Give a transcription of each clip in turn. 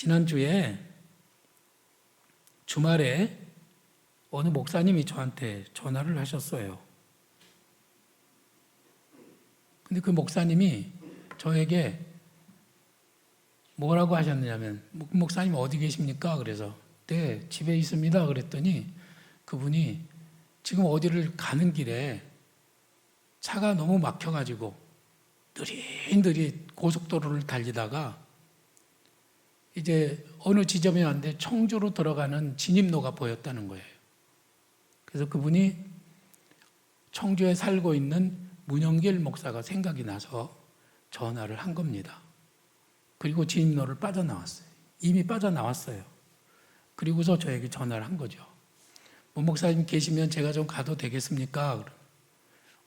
지난주에 주말에 어느 목사님이 저한테 전화를 하셨어요. 근데 그 목사님이 저에게 뭐라고 하셨느냐면, 목사님 어디 계십니까? 그래서 네, 집에 있습니다. 그랬더니 그분이 지금 어디를 가는 길에 차가 너무 막혀가지고 느릿느릿 고속도로를 달리다가 이제 어느 지점에 왔는데 청주로 들어가는 진입로가 보였다는 거예요. 그래서 그분이 청주에 살고 있는 문영길 목사가 생각이 나서 전화를 한 겁니다. 그리고 진입로를 빠져나왔어요. 이미 빠져나왔어요. 그리고서 저에게 전화를 한 거죠. 목사님 계시면 제가 좀 가도 되겠습니까?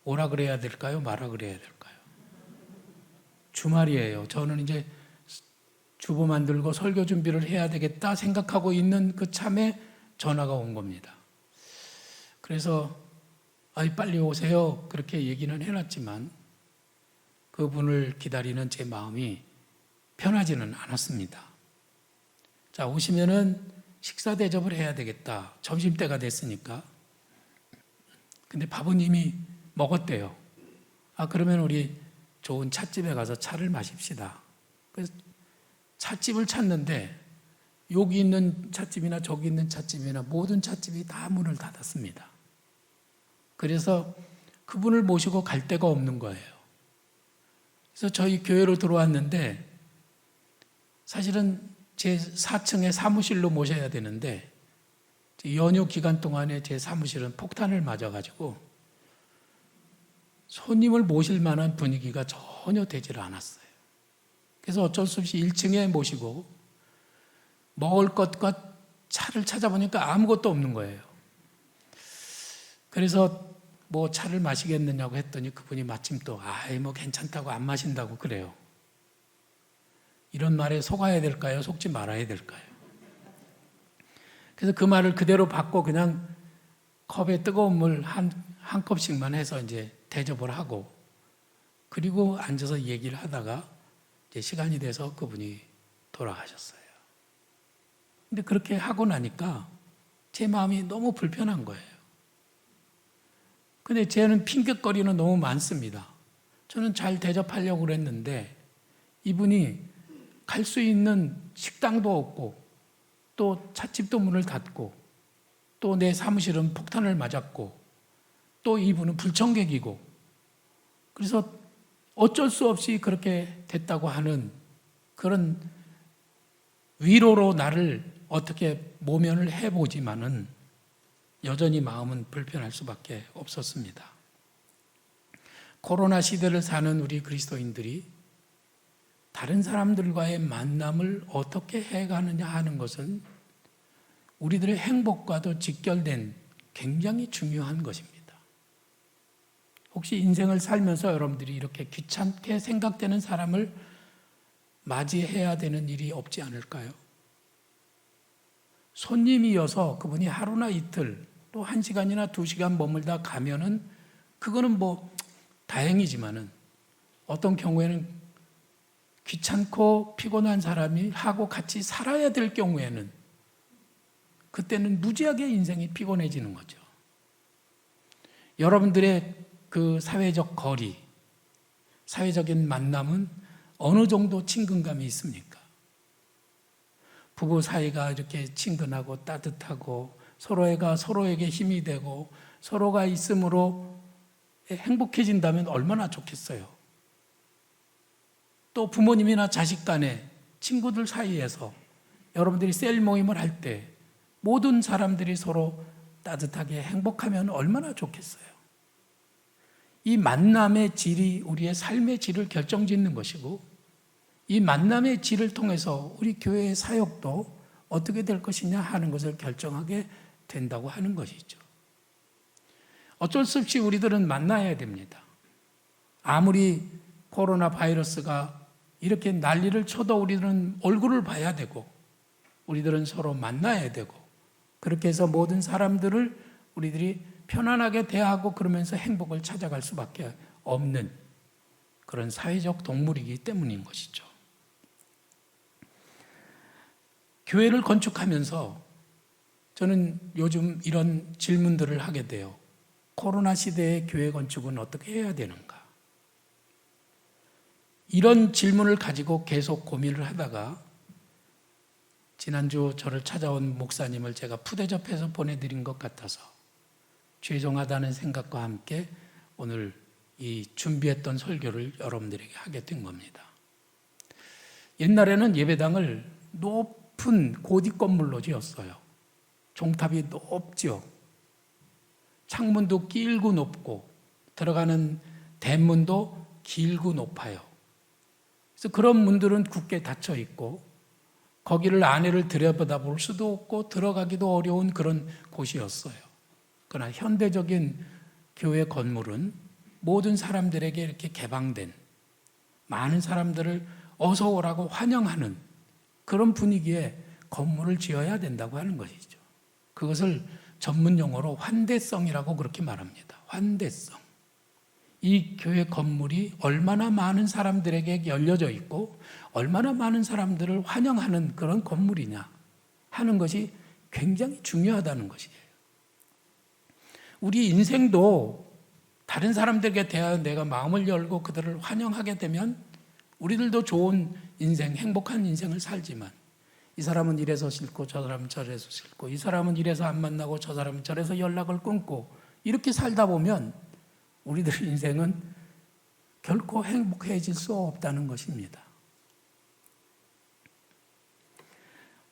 오라 그래야 될까요? 마라 그래야 될까요? 주말이에요. 저는 이제 주보 만들고 설교 준비를 해야 되겠다 생각하고 있는 그 참에 전화가 온 겁니다. 그래서 빨리 오세요. 그렇게 얘기는 해놨지만 그분을 기다리는 제 마음이 편하지는 않았습니다. 자, 오시면은 식사 대접을 해야 되겠다. 점심때가 됐으니까. 근데 밥은 이미 먹었대요. 그러면 우리 좋은 찻집에 가서 차를 마십시다. 그래서 찻집을 찾는데 여기 있는 찻집이나 저기 있는 찻집이나 모든 찻집이 다 문을 닫았습니다. 그래서 그분을 모시고 갈 데가 없는 거예요. 그래서 저희 교회로 들어왔는데 사실은 제 4층에 사무실로 모셔야 되는데 연휴 기간 동안에 제 사무실은 폭탄을 맞아가지고 손님을 모실 만한 분위기가 전혀 되질 않았어요. 그래서 어쩔 수 없이 1층에 모시고 먹을 것과 차를 찾아보니까 아무것도 없는 거예요. 그래서 뭐 차를 마시겠느냐고 했더니 그분이 마침 또 뭐 괜찮다고 안 마신다고 그래요. 이런 말에 속아야 될까요? 속지 말아야 될까요? 그래서 그 말을 그대로 받고 그냥 컵에 뜨거운 물 한 컵씩만 해서 이제 대접을 하고 그리고 앉아서 얘기를 하다가 이제 시간이 돼서 그분이 돌아가셨어요. 근데 그렇게 하고 나니까 제 마음이 너무 불편한 거예요. 근데 쟤는 핑곗거리는 너무 많습니다. 저는 잘 대접하려고 그랬는데 이분이 갈 수 있는 식당도 없고 또 찻집도 문을 닫고 또 내 사무실은 폭탄을 맞았고 또 이분은 불청객이고 그래서 어쩔 수 없이 그렇게 됐다고 하는 그런 위로로 나를 어떻게 모면을 해보지만은 여전히 마음은 불편할 수밖에 없었습니다. 코로나 시대를 사는 우리 그리스도인들이 다른 사람들과의 만남을 어떻게 해가느냐 하는 것은 우리들의 행복과도 직결된 굉장히 중요한 것입니다. 혹시 인생을 살면서 여러분들이 이렇게 귀찮게 생각되는 사람을 맞이해야 되는 일이 없지 않을까요? 손님이어서 그분이 하루나 이틀 또 1시간이나 2시간 머물다 가면은 그거는 뭐 다행이지만은 어떤 경우에는 귀찮고 피곤한 사람이 하고 같이 살아야 될 경우에는 그때는 무지하게 인생이 피곤해지는 거죠. 여러분들의 그 사회적 거리, 사회적인 만남은 어느 정도 친근감이 있습니까? 부부 사이가 이렇게 친근하고 따뜻하고 서로가 서로에게 힘이 되고 서로가 있음으로 행복해진다면 얼마나 좋겠어요. 또 부모님이나 자식 간에 친구들 사이에서 여러분들이 셀 모임을 할 때 모든 사람들이 서로 따뜻하게 행복하면 얼마나 좋겠어요. 이 만남의 질이 우리의 삶의 질을 결정짓는 것이고 이 만남의 질을 통해서 우리 교회의 사역도 어떻게 될 것이냐 하는 것을 결정하게 된다고 하는 것이죠. 어쩔 수 없이 우리들은 만나야 됩니다. 아무리 코로나 바이러스가 이렇게 난리를 쳐도 우리들은 얼굴을 봐야 되고 우리들은 서로 만나야 되고 그렇게 해서 모든 사람들을 우리들이 편안하게 대하고 그러면서 행복을 찾아갈 수밖에 없는 그런 사회적 동물이기 때문인 것이죠. 교회를 건축하면서 저는 요즘 이런 질문들을 하게 돼요. 코로나 시대의 교회 건축은 어떻게 해야 되는가? 이런 질문을 가지고 계속 고민을 하다가 지난주 저를 찾아온 목사님을 제가 푸대접해서 보내드린 것 같아서 죄송하다는 생각과 함께 오늘 이 준비했던 설교를 여러분들에게 하게 된 겁니다. 옛날에는 예배당을 높은 고딕 건물로 지었어요. 종탑이 높죠. 창문도 길고 높고 들어가는 대문도 길고 높아요. 그래서 그런 문들은 굳게 닫혀 있고 거기를 안에를 들여다볼 볼 수도 없고 들어가기도 어려운 그런 곳이었어요. 그러나 현대적인 교회 건물은 모든 사람들에게 이렇게 개방된, 많은 사람들을 어서 오라고 환영하는 그런 분위기에 건물을 지어야 된다고 하는 것이죠. 그것을 전문 용어로 환대성이라고 그렇게 말합니다. 환대성. 이 교회 건물이 얼마나 많은 사람들에게 열려져 있고 얼마나 많은 사람들을 환영하는 그런 건물이냐 하는 것이 굉장히 중요하다는 것이에요. 우리 인생도 다른 사람들에게 대하여 내가 마음을 열고 그들을 환영하게 되면 우리들도 좋은 인생, 행복한 인생을 살지만 이 사람은 이래서 싫고 저 사람은 저래서 싫고 이 사람은 이래서 안 만나고 저 사람은 저래서 연락을 끊고 이렇게 살다 보면 우리들 인생은 결코 행복해질 수 없다는 것입니다.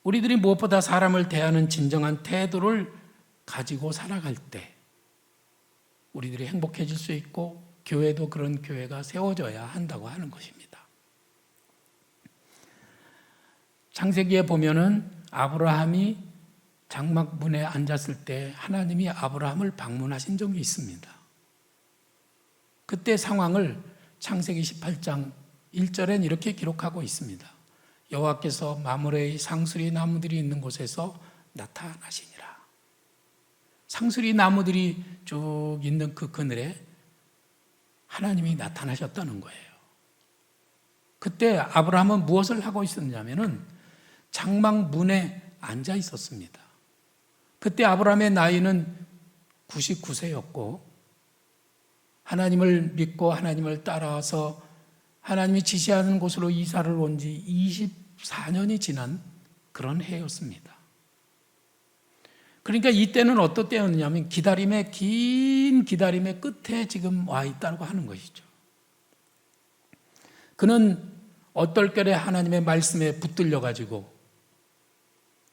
우리들이 무엇보다 사람을 대하는 진정한 태도를 가지고 살아갈 때 우리들이 행복해질 수 있고 교회도 그런 교회가 세워져야 한다고 하는 것입니다. 창세기에 보면은 아브라함이 장막문에 앉았을 때 하나님이 아브라함을 방문하신 적이 있습니다. 그때 상황을 창세기 18장 1절엔 이렇게 기록하고 있습니다. 여호와께서 마므레의 상수리 나무들이 있는 곳에서 나타나시니라. 상수리 나무들이 쭉 있는 그 그늘에 하나님이 나타나셨다는 거예요. 그때 아브라함은 무엇을 하고 있었냐면은 장막 문에 앉아 있었습니다. 그때 아브라함의 나이는 99세였고 하나님을 믿고 하나님을 따라서 하나님이 지시하는 곳으로 이사를 온 지 24년이 지난 그런 해였습니다. 그러니까 이때는 어떤 때였냐면 긴 기다림의 끝에 지금 와 있다고 하는 것이죠. 그는 얼떨결에 하나님의 말씀에 붙들려 가지고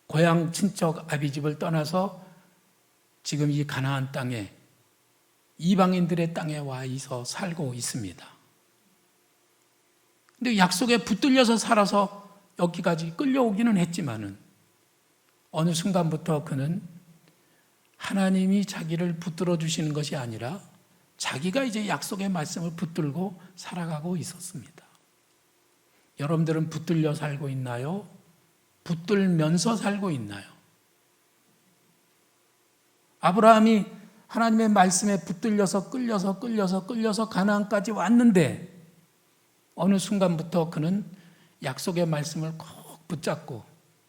고향 친척 아비집을 떠나서 지금 이 가나안 땅에 이방인들의 땅에 와 있어 살고 있습니다. 근데 약속에 붙들려서 살아서 여기까지 끌려오기는 했지만은 어느 순간부터 그는 하나님이 자기를 붙들어 주시는 것이 아니라 자기가 이제 약속의 말씀을 붙들고 살아가고 있었습니다. 여러분들은 붙들려 살고 있나요? 붙들면서 살고 있나요? 아브라함이 하나님의 말씀에 붙들려서 끌려서 가나안까지 왔는데 어느 순간부터 그는 약속의 말씀을 꼭 붙잡고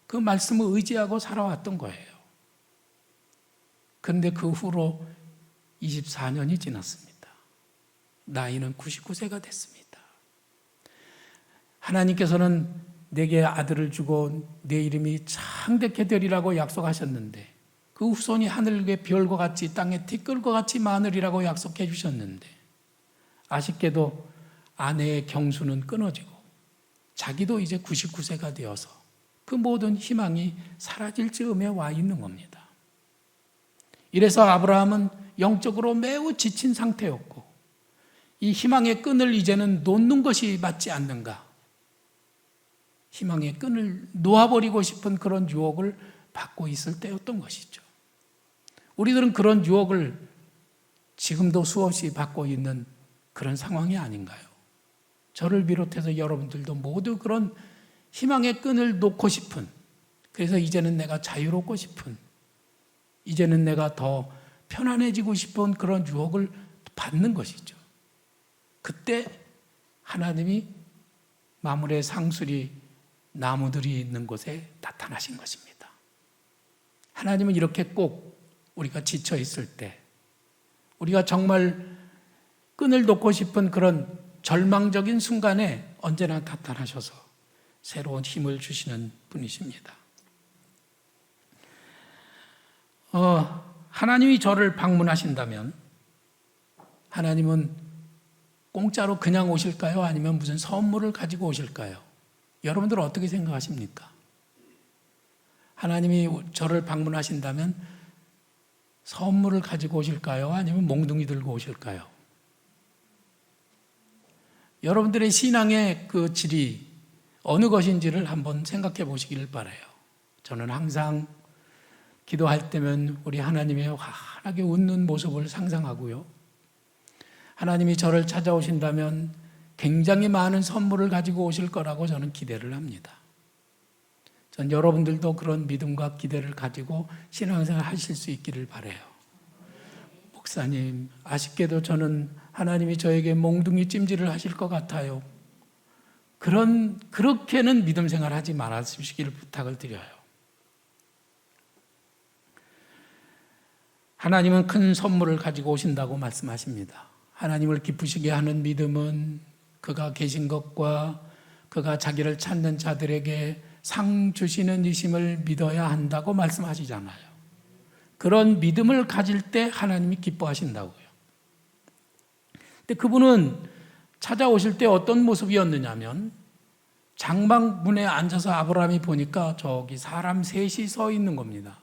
그 말씀을 의지하고 살아왔던 거예요. 그런데 그 후로 24년이 지났습니다. 나이는 99세가 됐습니다. 하나님께서는 내게 아들을 주고 내 이름이 창대케 되리라고 약속하셨는데 그 후손이 하늘의 별과 같이 땅의 티끌과 같이 많으리라고 약속해 주셨는데 아쉽게도 아내의 경수는 끊어지고 자기도 이제 99세가 되어서 그 모든 희망이 사라질 즈음에 와 있는 겁니다. 이래서 아브라함은 영적으로 매우 지친 상태였고 이 희망의 끈을 이제는 놓는 것이 맞지 않는가, 희망의 끈을 놓아버리고 싶은 그런 유혹을 받고 있을 때였던 것이죠. 우리들은 그런 유혹을 지금도 수없이 받고 있는 그런 상황이 아닌가요? 저를 비롯해서 여러분들도 모두 그런 희망의 끈을 놓고 싶은, 그래서 이제는 내가 자유롭고 싶은, 이제는 내가 더 편안해지고 싶은 그런 유혹을 받는 것이죠. 그때 하나님이 마므레 상수리 나무들이 있는 곳에 나타나셨습니다. 나타나신 것입니다. 하나님은 이렇게 꼭 우리가 지쳐 있을 때, 우리가 정말 끈을 놓고 싶은 그런 절망적인 순간에 언제나 나타나셔서 새로운 힘을 주시는 분이십니다. 하나님이 저를 방문하신다면 하나님은 공짜로 그냥 오실까요? 아니면 무슨 선물을 가지고 오실까요? 여러분들은 어떻게 생각하십니까? 하나님이 저를 방문하신다면 선물을 가지고 오실까요? 아니면 몽둥이 들고 오실까요? 여러분들의 신앙의 그 질이 어느 것인지를 한번 생각해 보시기를 바라요. 저는 항상 기도할 때면 우리 하나님의 환하게 웃는 모습을 상상하고요. 하나님이 저를 찾아오신다면 굉장히 많은 선물을 가지고 오실 거라고 저는 기대를 합니다. 전 여러분들도 그런 믿음과 기대를 가지고 신앙생활 하실 수 있기를 바라요. 목사님, 아쉽게도 저는 하나님이 저에게 몽둥이 찜질을 하실 것 같아요. 그렇게는 믿음 생활 하지 말아 주시기를 부탁을 드려요. 하나님은 큰 선물을 가지고 오신다고 말씀하십니다. 하나님을 기쁘시게 하는 믿음은 그가 계신 것과 그가 자기를 찾는 자들에게 상 주시는 이심을 믿어야 한다고 말씀하시잖아요. 그런 믿음을 가질 때 하나님이 기뻐하신다고요. 근데 그분은 찾아오실 때 어떤 모습이었느냐면 장막문에 앉아서 아브라함이 보니까 저기 사람 셋이 서 있는 겁니다.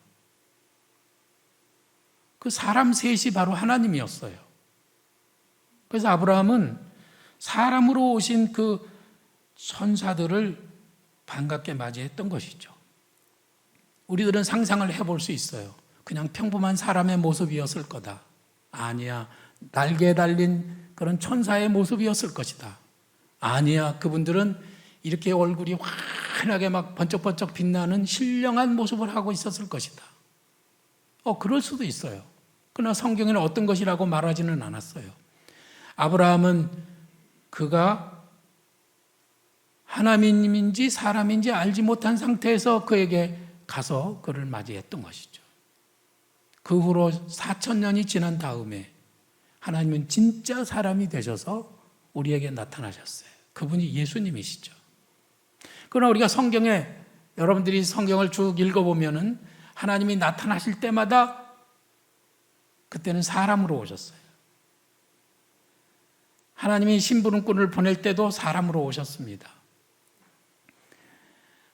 그 사람 셋이 바로 하나님이었어요. 그래서 아브라함은 사람으로 오신 그 천사들을 반갑게 맞이했던 것이죠. 우리들은 상상을 해볼 수 있어요. 그냥 평범한 사람의 모습이었을 거다. 아니야. 날개에 달린 그런 천사의 모습이었을 것이다. 아니야. 그분들은 이렇게 얼굴이 환하게 막 번쩍번쩍 빛나는 신령한 모습을 하고 있었을 것이다. 그럴 수도 있어요. 그러나 성경에는 어떤 것이라고 말하지는 않았어요. 아브라함은 그가 하나님인지 사람인지 알지 못한 상태에서 그에게 가서 그를 맞이했던 것이죠. 그 후로 4,000년이 지난 다음에 하나님은 진짜 사람이 되셔서 우리에게 나타나셨어요. 그분이 예수님이시죠. 그러나 우리가 성경에, 여러분들이 성경을 쭉 읽어보면은 하나님이 나타나실 때마다 그때는 사람으로 오셨어요. 하나님이 심부름꾼을 보낼 때도 사람으로 오셨습니다.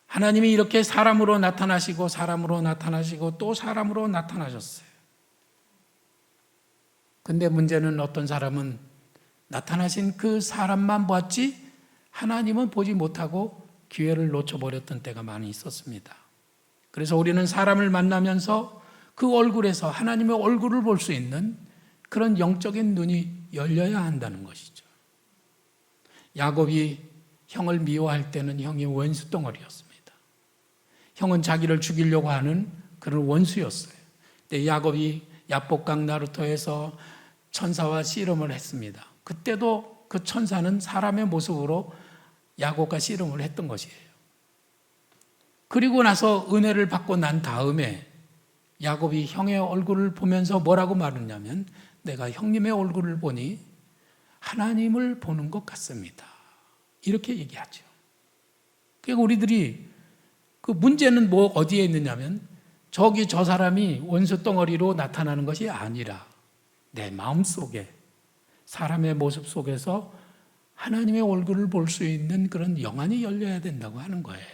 하나님이 이렇게 사람으로 나타나시고 사람으로 나타나시고 또 사람으로 나타나셨어요. 근데 문제는 어떤 사람은 나타나신 그 사람만 보았지 하나님은 보지 못하고 기회를 놓쳐버렸던 때가 많이 있었습니다. 그래서 우리는 사람을 만나면서 그 얼굴에서 하나님의 얼굴을 볼 수 있는 그런 영적인 눈이 열려야 한다는 것이죠. 야곱이 형을 미워할 때는 형이 원수 덩어리였습니다. 형은 자기를 죽이려고 하는 그런 원수였어요. 근데 야곱이 야복강 나루터에서 천사와 씨름을 했습니다. 그때도 그 천사는 사람의 모습으로 야곱과 씨름을 했던 것이에요. 그리고 나서 은혜를 받고 난 다음에 야곱이 형의 얼굴을 보면서 뭐라고 말했냐면 내가 형님의 얼굴을 보니 하나님을 보는 것 같습니다. 이렇게 얘기하죠. 그러니까 우리들이 그 문제는 어디에 있느냐면 저기 저 사람이 원수 덩어리로 나타나는 것이 아니라 내 마음 속에 사람의 모습 속에서 하나님의 얼굴을 볼 수 있는 그런 영안이 열려야 된다고 하는 거예요.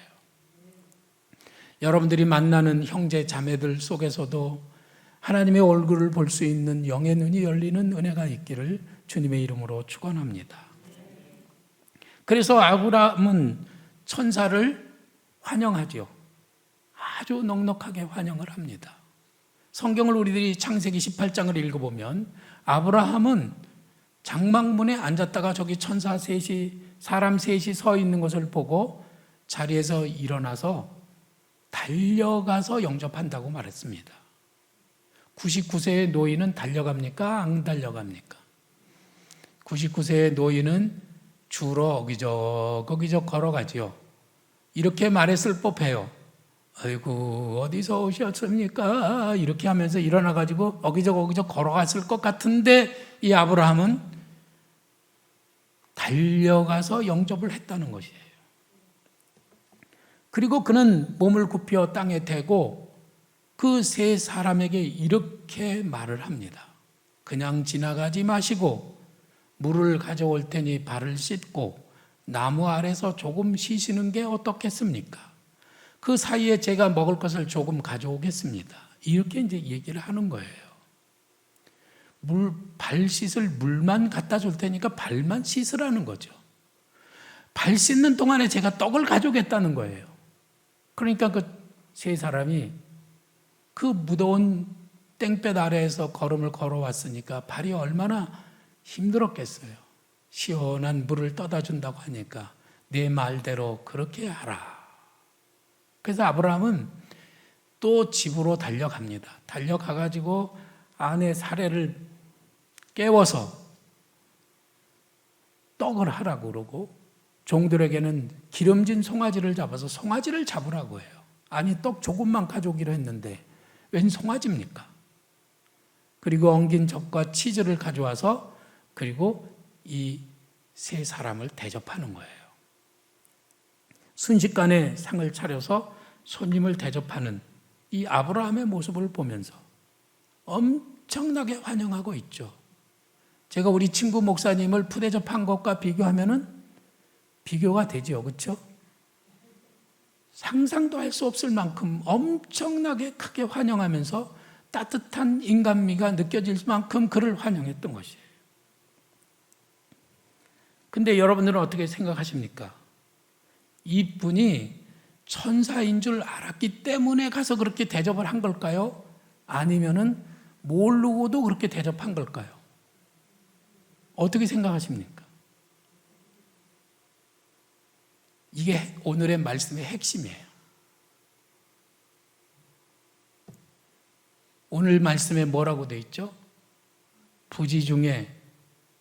여러분들이 만나는 형제 자매들 속에서도 하나님의 얼굴을 볼 수 있는 영의 눈이 열리는 은혜가 있기를 주님의 이름으로 축원합니다. 그래서 아브라함은 천사를 환영하죠. 아주 넉넉하게 환영을 합니다. 성경을 우리들이 창세기 18장을 읽어보면 아브라함은 장막문에 앉았다가 저기 천사 셋이, 사람 셋이 서 있는 것을 보고 자리에서 일어나서 달려가서 영접한다고 말했습니다. 99세의 노인은 달려갑니까? 안 달려갑니까? 99세의 노인은 주로 어기적 걸어가지요. 이렇게 말했을 법해요. 아이고 어디서 오셨습니까? 이렇게 하면서 일어나가지고 어기저기 걸어갔을 것 같은데 이 아브라함은 달려가서 영접을 했다는 것이에요. 그리고 그는 몸을 굽혀 땅에 대고 그 세 사람에게 이렇게 말을 합니다. 그냥 지나가지 마시고 물을 가져올 테니 발을 씻고 나무 아래서 조금 쉬시는 게 어떻겠습니까? 그 사이에 제가 먹을 것을 조금 가져오겠습니다. 이렇게 이제 얘기를 하는 거예요. 발 씻을 물만 갖다 줄 테니까 발만 씻으라는 거죠. 발 씻는 동안에 제가 떡을 가져오겠다는 거예요. 그러니까 그 세 사람이 그 무더운 땡볕 아래에서 걸음을 걸어왔으니까 발이 얼마나 힘들었겠어요. 시원한 물을 떠다 준다고 하니까 내 말대로 그렇게 하라. 그래서 아브라함은 또 집으로 달려갑니다. 달려가가지고 아내 사례를 깨워서 떡을 하라고 그러고 종들에게는 기름진 송아지를 잡아서 송아지를 잡으라고 해요. 아니 떡 조금만 가져오기로 했는데 웬 송아지입니까? 그리고 엉긴 젖과 치즈를 가져와서 그리고 이 세 사람을 대접하는 거예요. 순식간에 상을 차려서 손님을 대접하는 이 아브라함의 모습을 보면서 엄청나게 환영하고 있죠. 제가 우리 친구 목사님을 푸대접한 것과 비교하면은 비교가 되죠. 그렇죠? 상상도 할 수 없을 만큼 엄청나게 크게 환영하면서 따뜻한 인간미가 느껴질 만큼 그를 환영했던 것이에요. 근데 여러분들은 어떻게 생각하십니까? 이분이 천사인 줄 알았기 때문에 가서 그렇게 대접을 한 걸까요? 아니면은 모르고도 그렇게 대접한 걸까요? 어떻게 생각하십니까? 이게 오늘의 말씀의 핵심이에요. 오늘 말씀에 뭐라고 되어 있죠? 부지 중에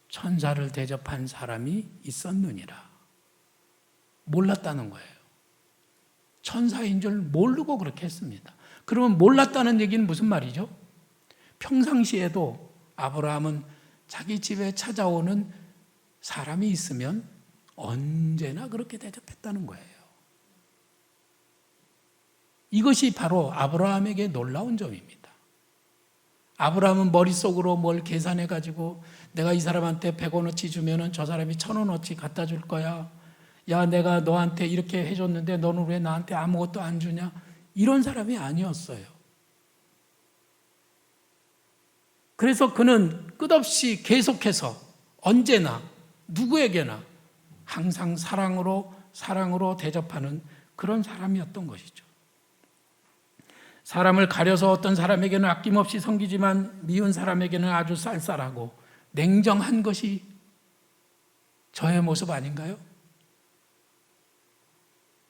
천사를 대접한 사람이 있었느니라. 몰랐다는 거예요. 천사인 줄 모르고 그렇게 했습니다. 그러면 몰랐다는 얘기는 무슨 말이죠? 평상시에도 아브라함은 자기 집에 찾아오는 사람이 있으면 언제나 그렇게 대접했다는 거예요. 이것이 바로 아브라함에게 놀라운 점입니다. 아브라함은 머릿속으로 뭘 계산해가지고 내가 이 사람한테 100원어치 주면은 저 사람이 1000원어치 갖다 줄 거야. 야, 내가 너한테 이렇게 해줬는데 너는 왜 나한테 아무것도 안 주냐? 이런 사람이 아니었어요. 그래서 그는 끝없이 계속해서 언제나 누구에게나 항상 사랑으로 대접하는 그런 사람이었던 것이죠. 사람을 가려서 어떤 사람에게는 아낌없이 섬기지만 미운 사람에게는 아주 쌀쌀하고 냉정한 것이 저의 모습 아닌가요?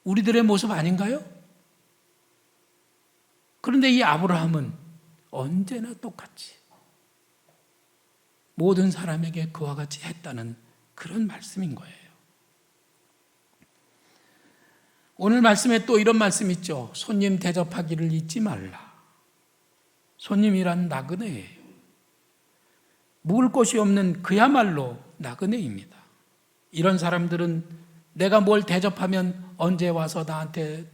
우리들의 모습 아닌가요? 그런데 이 아브라함은 언제나 똑같이 모든 사람에게 그와 같이 했다는 그런 말씀인 거예요. 오늘 말씀에 또 이런 말씀 있죠. 손님 대접하기를 잊지 말라. 손님이란 나그네예요. 묵을 곳이 없는 그야말로 나그네입니다. 이런 사람들은 내가 뭘 대접하면 언제 와서 나한테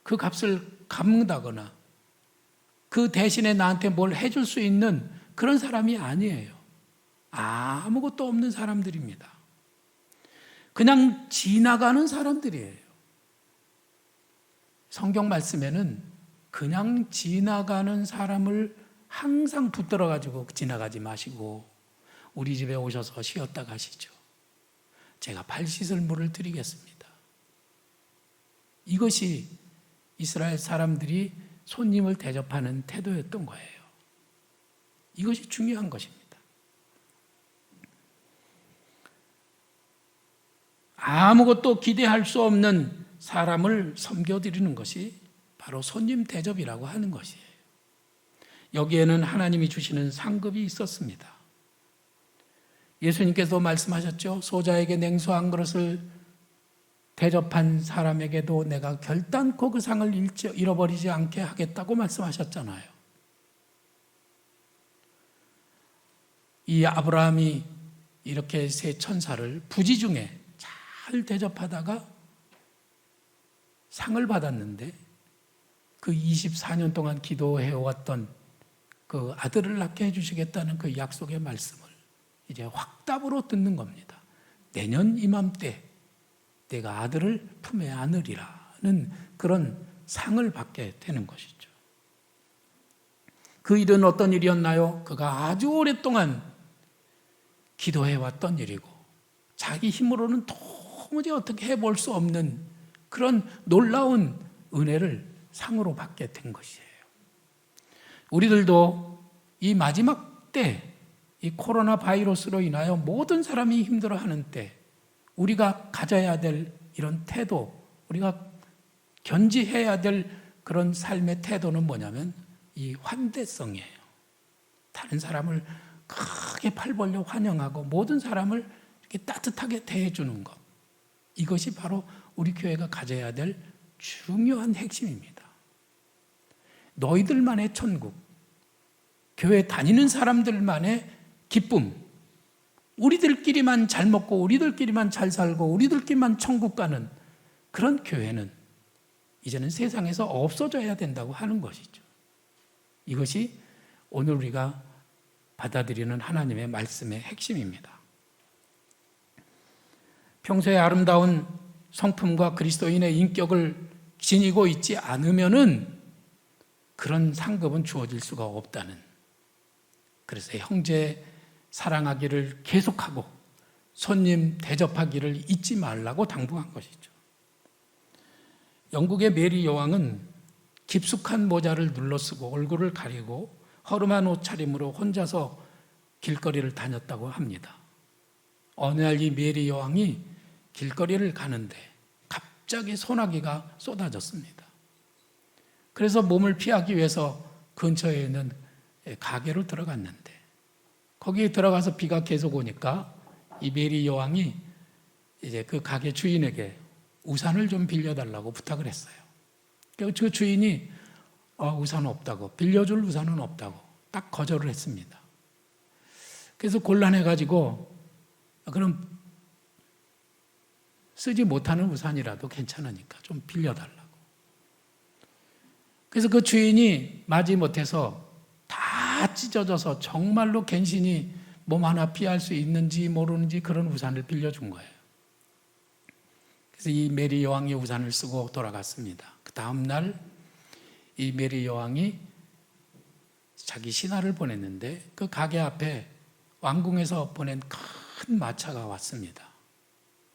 그 값을 갚는다거나 그 대신에 나한테 뭘 해줄 수 있는 그런 사람이 아니에요. 아무것도 없는 사람들입니다. 그냥 지나가는 사람들이에요. 성경 말씀에는 그냥 지나가는 사람을 항상 붙들어가지고 지나가지 마시고 우리 집에 오셔서 쉬었다 가시죠. 제가 발 씻을 물을 드리겠습니다. 이것이 이스라엘 사람들이 손님을 대접하는 태도였던 거예요. 이것이 중요한 것입니다. 아무것도 기대할 수 없는 사람을 섬겨드리는 것이 바로 손님 대접이라고 하는 것이에요. 여기에는 하나님이 주시는 상급이 있었습니다. 예수님께서 말씀하셨죠. 소자에게 냉수 한 그릇을 대접한 사람에게도 내가 결단코 그 상을 잃어버리지 않게 하겠다고 말씀하셨잖아요. 이 아브라함이 이렇게 세 천사를 부지 중에 잘 대접하다가 상을 받았는데 그 24년 동안 기도해왔던 그 아들을 낳게 해주시겠다는 그 약속의 말씀을 이제 확답으로 듣는 겁니다. 내년 이맘때 내가 아들을 품에 안으리라는 그런 상을 받게 되는 것이죠. 그 일은 어떤 일이었나요? 그가 아주 오랫동안 기도해왔던 일이고 자기 힘으로는 도무지 어떻게 해볼 수 없는 그런 놀라운 은혜를 상으로 받게 된 것이에요. 우리들도 이 마지막 때, 이 코로나 바이러스로 인하여 모든 사람이 힘들어하는 때 우리가 가져야 될 이런 태도, 우리가 견지해야 될 그런 삶의 태도는 뭐냐면 이 환대성이에요. 다른 사람을 크게 팔 벌려 환영하고 모든 사람을 이렇게 따뜻하게 대해주는 것. 이것이 바로 우리 교회가 가져야 될 중요한 핵심입니다. 너희들만의 천국, 교회 다니는 사람들만의 기쁨, 우리들끼리만 잘 먹고 우리들끼리만 잘 살고 우리들끼리만 천국 가는 그런 교회는 이제는 세상에서 없어져야 된다고 하는 것이죠. 이것이 오늘 우리가 받아들이는 하나님의 말씀의 핵심입니다. 평소에 아름다운 성품과 그리스도인의 인격을 지니고 있지 않으면은 그런 상급은 주어질 수가 없다는, 그래서 형제 사랑하기를 계속하고 손님 대접하기를 잊지 말라고 당부한 것이죠. 영국의 메리 여왕은 깊숙한 모자를 눌러쓰고 얼굴을 가리고 허름한 옷차림으로 혼자서 길거리를 다녔다고 합니다. 어느 날 이 메리 여왕이 길거리를 가는데 갑자기 소나기가 쏟아졌습니다. 그래서 몸을 피하기 위해서 근처에 있는 가게로 들어갔는데 거기에 들어가서 비가 계속 오니까 이 메리 여왕이 이제 그 가게 주인에게 우산을 좀 빌려달라고 부탁을 했어요. 그 주인이 우산은 없다고, 빌려줄 우산은 없다고 딱 거절을 했습니다. 그래서 곤란해가지고 그럼 쓰지 못하는 우산이라도 괜찮으니까 좀 빌려달라고. 그래서 그 주인이 마지못해서 다 찢어져서 정말로 간신히 몸 하나 피할 수 있는지 모르는지 그런 우산을 빌려준 거예요. 그래서 이 메리 여왕이 우산을 쓰고 돌아갔습니다. 그 다음 날 이 메리 여왕이 자기 신하를 보냈는데 그 가게 앞에 왕궁에서 보낸 큰 마차가 왔습니다.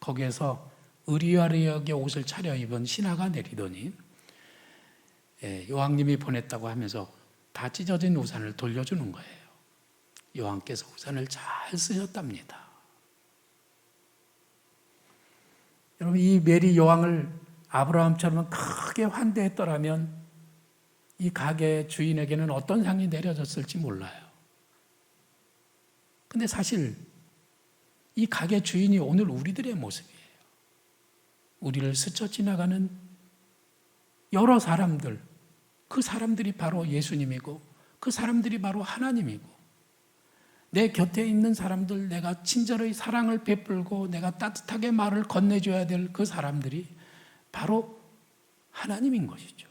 거기에서 의리화리하게 옷을 차려입은 신하가 내리더니 여왕님이 보냈다고 하면서 다 찢어진 우산을 돌려주는 거예요. 여왕께서 우산을 잘 쓰셨답니다. 여러분, 이 메리 여왕을 아브라함처럼 크게 환대했더라면 이 가게 주인에게는 어떤 상이 내려졌을지 몰라요. 근데 사실 이 가게 주인이 오늘 우리들의 모습이에요. 우리를 스쳐 지나가는 여러 사람들, 그 사람들이 바로 예수님이고 그 사람들이 바로 하나님이고, 내 곁에 있는 사람들, 내가 친절의 사랑을 베풀고 내가 따뜻하게 말을 건네줘야 될 그 사람들이 바로 하나님인 것이죠.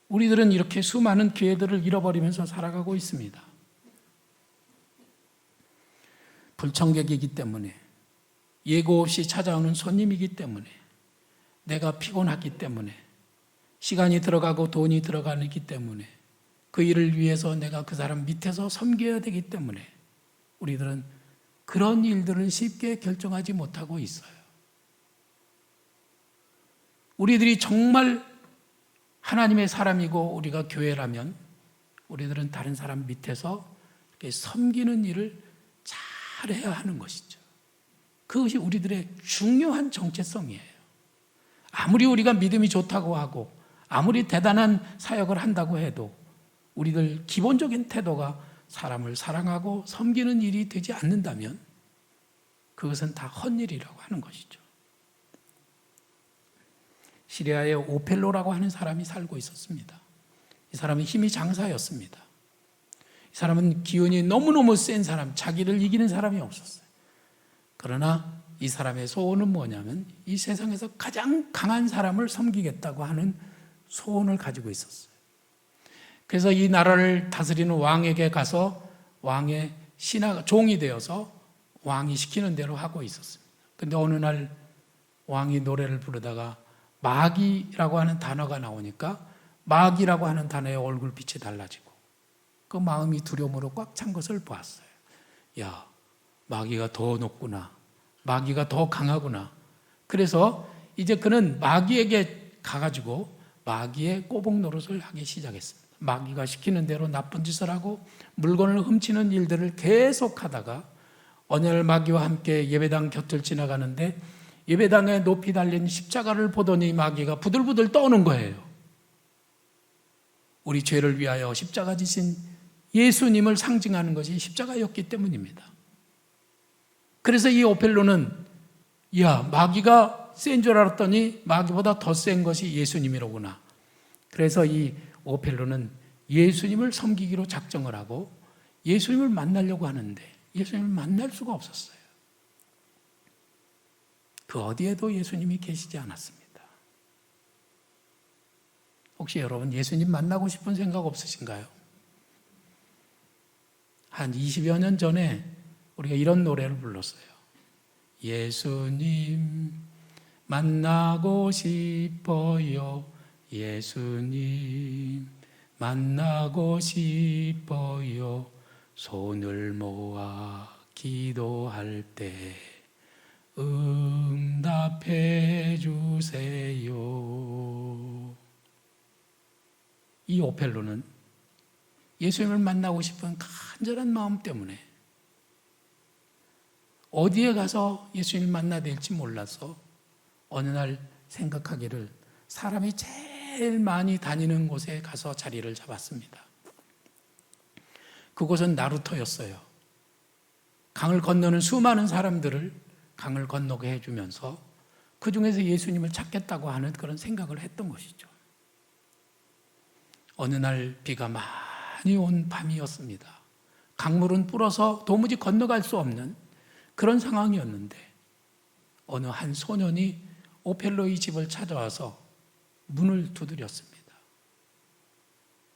우리들은 이렇게 수많은 기회들을 잃어버리면서 살아가고 있습니다. 불청객이기 때문에, 예고 없이 찾아오는 손님이기 때문에, 내가 피곤하기 때문에, 시간이 들어가고 돈이 들어가기 때문에, 그 일을 위해서 내가 그 사람 밑에서 섬겨야 되기 때문에 우리들은 그런 일들을 쉽게 결정하지 못하고 있어요. 우리들이 정말 하나님의 사람이고 우리가 교회라면 우리들은 다른 사람 밑에서 이렇게 섬기는 일을 잘해야 하는 것이죠. 그것이 우리들의 중요한 정체성이에요. 아무리 우리가 믿음이 좋다고 하고 아무리 대단한 사역을 한다고 해도 우리들 기본적인 태도가 사람을 사랑하고 섬기는 일이 되지 않는다면 그것은 다 헛일이라고 하는 것이죠. 시리아에 오펠로라고 하는 사람이 살고 있었습니다. 이 사람은 힘이 장사였습니다. 이 사람은 기운이 너무너무 센 사람, 자기를 이기는 사람이 없었어요. 그러나 이 사람의 소원은 뭐냐면 이 세상에서 가장 강한 사람을 섬기겠다고 하는 소원을 가지고 있었어요. 그래서 이 나라를 다스리는 왕에게 가서 왕의 종이 되어서 왕이 시키는 대로 하고 있었습니다. 근데 어느 날 왕이 노래를 부르다가 마귀라고 하는 단어가 나오니까 마귀라고 하는 단어의 얼굴빛이 달라지고 그 마음이 두려움으로 꽉 찬 것을 보았어요. 야, 마귀가 더 높구나. 마귀가 더 강하구나. 그래서 이제 그는 마귀에게 가가지고 마귀의 꼬복 노릇을 하기 시작했습니다. 마귀가 시키는 대로 나쁜 짓을 하고 물건을 훔치는 일들을 계속하다가 어느 날 마귀와 함께 예배당 곁을 지나가는데 예배당에 높이 달린 십자가를 보더니 마귀가 부들부들 떠는 거예요. 우리 죄를 위하여 십자가 지신 예수님을 상징하는 것이 십자가였기 때문입니다. 그래서 이 오펠로는 야, 마귀가 센 줄 알았더니 마귀보다 더 센 것이 예수님이로구나. 그래서 이 오펠로는 예수님을 섬기기로 작정을 하고 예수님을 만나려고 하는데 예수님을 만날 수가 없었어요. 그 어디에도 예수님이 계시지 않았습니다. 혹시 여러분 예수님 만나고 싶은 생각 없으신가요? 한 20여 년 전에 우리가 이런 노래를 불렀어요. 예수님 만나고 싶어요. 예수님 만나고 싶어요. 손을 모아 기도할 때 응답해 주세요. 이 오펠로는 예수님을 만나고 싶은 간절한 마음 때문에 어디에 가서 예수님을 만나야 될지 몰라서 어느 날 생각하기를 사람이 제일 많이 다니는 곳에 가서 자리를 잡았습니다. 그곳은 나루터였어요. 강을 건너는 수많은 사람들을 강을 건너게 해주면서 그 중에서 예수님을 찾겠다고 하는 그런 생각을 했던 것이죠. 어느 날 비가 많이 온 밤이었습니다. 강물은 불어서 도무지 건너갈 수 없는 그런 상황이었는데 어느 한 소년이 오펠로의 집을 찾아와서 문을 두드렸습니다.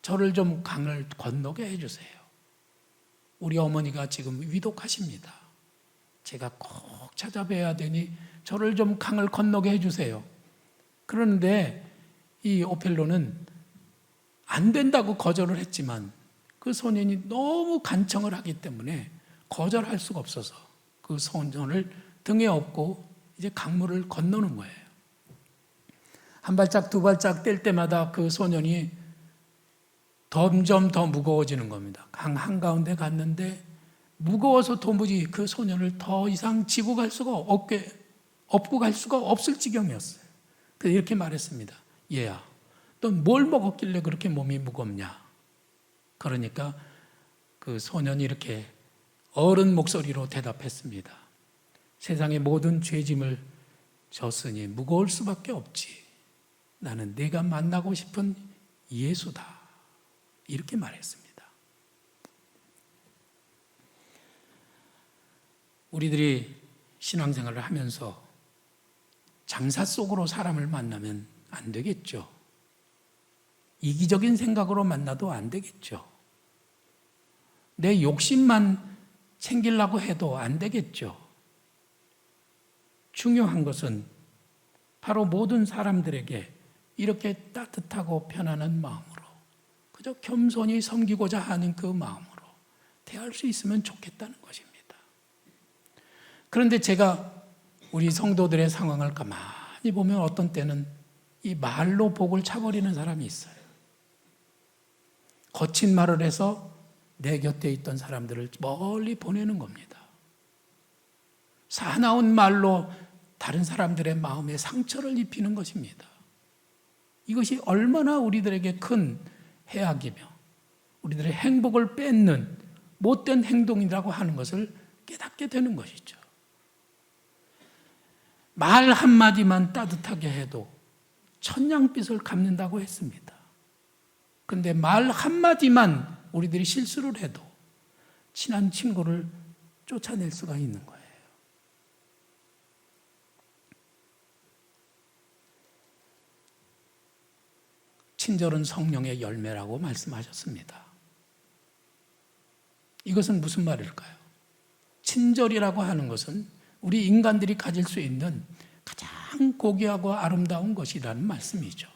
저를 좀 강을 건너게 해주세요. 우리 어머니가 지금 위독하십니다. 제가 꼭 찾아뵈야 되니 저를 좀 강을 건너게 해주세요. 그런데 이 오펠로는 안 된다고 거절을 했지만 그 소년이 너무 간청을 하기 때문에 거절할 수가 없어서 그 소년을 등에 업고 이제 강물을 건너는 거예요. 한 발짝 두 발짝 뗄 때마다 그 소년이 점점 더 무거워지는 겁니다. 강 한가운데 갔는데 무거워서 도무지 그 소년을 더 이상 지고 갈 수가 업고 갈 수가 없을 지경이었어요. 그래서 이렇게 말했습니다. 얘야, 넌 뭘 먹었길래 그렇게 몸이 무겁냐? 그러니까 그 소년이 이렇게 어른 목소리로 대답했습니다. 세상의 모든 죄짐을 졌으니 무거울 수밖에 없지. 나는 내가 만나고 싶은 예수다. 이렇게 말했습니다. 우리들이 신앙생활을 하면서 장사 속으로 사람을 만나면 안 되겠죠. 이기적인 생각으로 만나도 안 되겠죠. 내 욕심만 챙기려고 해도 안 되겠죠. 중요한 것은 바로 모든 사람들에게 이렇게 따뜻하고 편안한 마음으로 그저 겸손히 섬기고자 하는 그 마음으로 대할 수 있으면 좋겠다는 것입니다. 그런데 제가 우리 성도들의 상황을 가만히 보면 어떤 때는 이 말로 복을 차버리는 사람이 있어요. 거친 말을 해서 내 곁에 있던 사람들을 멀리 보내는 겁니다. 사나운 말로 다른 사람들의 마음에 상처를 입히는 것입니다. 이것이 얼마나 우리들에게 큰 해악이며 우리들의 행복을 뺏는 못된 행동이라고 하는 것을 깨닫게 되는 것이죠. 말 한마디만 따뜻하게 해도 천냥빚을 갚는다고 했습니다. 근데 말 한마디만 우리들이 실수를 해도 친한 친구를 쫓아낼 수가 있는 거예요. 친절은 성령의 열매라고 말씀하셨습니다. 이것은 무슨 말일까요? 친절이라고 하는 것은 우리 인간들이 가질 수 있는 가장 고귀하고 아름다운 것이라는 말씀이죠.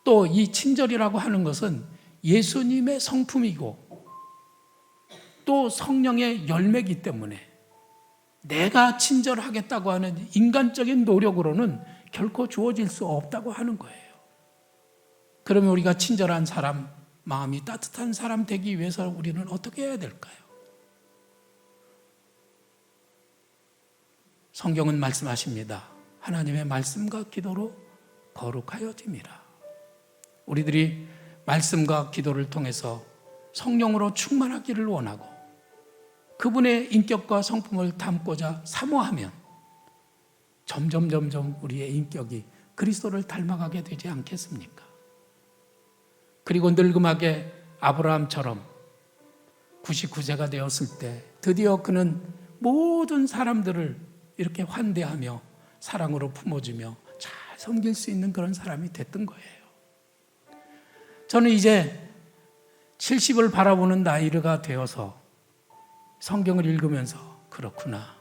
또 이 친절이라고 하는 것은 예수님의 성품이고 또 성령의 열매이기 때문에 내가 친절하겠다고 하는 인간적인 노력으로는 결코 주어질 수 없다고 하는 거예요. 그러면 우리가 친절한 사람, 마음이 따뜻한 사람 되기 위해서 우리는 어떻게 해야 될까요? 성경은 말씀하십니다. 하나님의 말씀과 기도로 거룩하여짐이라. 우리들이 말씀과 기도를 통해서 성령으로 충만하기를 원하고 그분의 인격과 성품을 담고자 사모하면 점점 우리의 인격이 그리스도를 닮아가게 되지 않겠습니까? 그리고 늙음하게 아브라함처럼 99세가 되었을 때 드디어 그는 모든 사람들을 이렇게 환대하며 사랑으로 품어주며 잘 섬길 수 있는 그런 사람이 됐던 거예요. 저는 이제 70을 바라보는 나이가 되어서 성경을 읽으면서 그렇구나.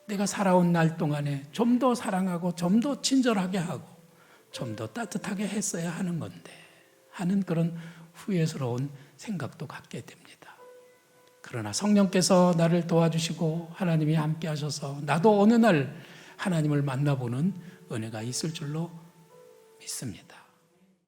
내가 살아온 날 동안에 좀 더 사랑하고 좀 더 친절하게 하고 좀 더 따뜻하게 했어야 하는 건데 하는 그런 후회스러운 생각도 갖게 됩니다. 그러나 성령께서 나를 도와주시고 하나님이 함께 하셔서 나도 어느 날 하나님을 만나보는 은혜가 있을 줄로 믿습니다.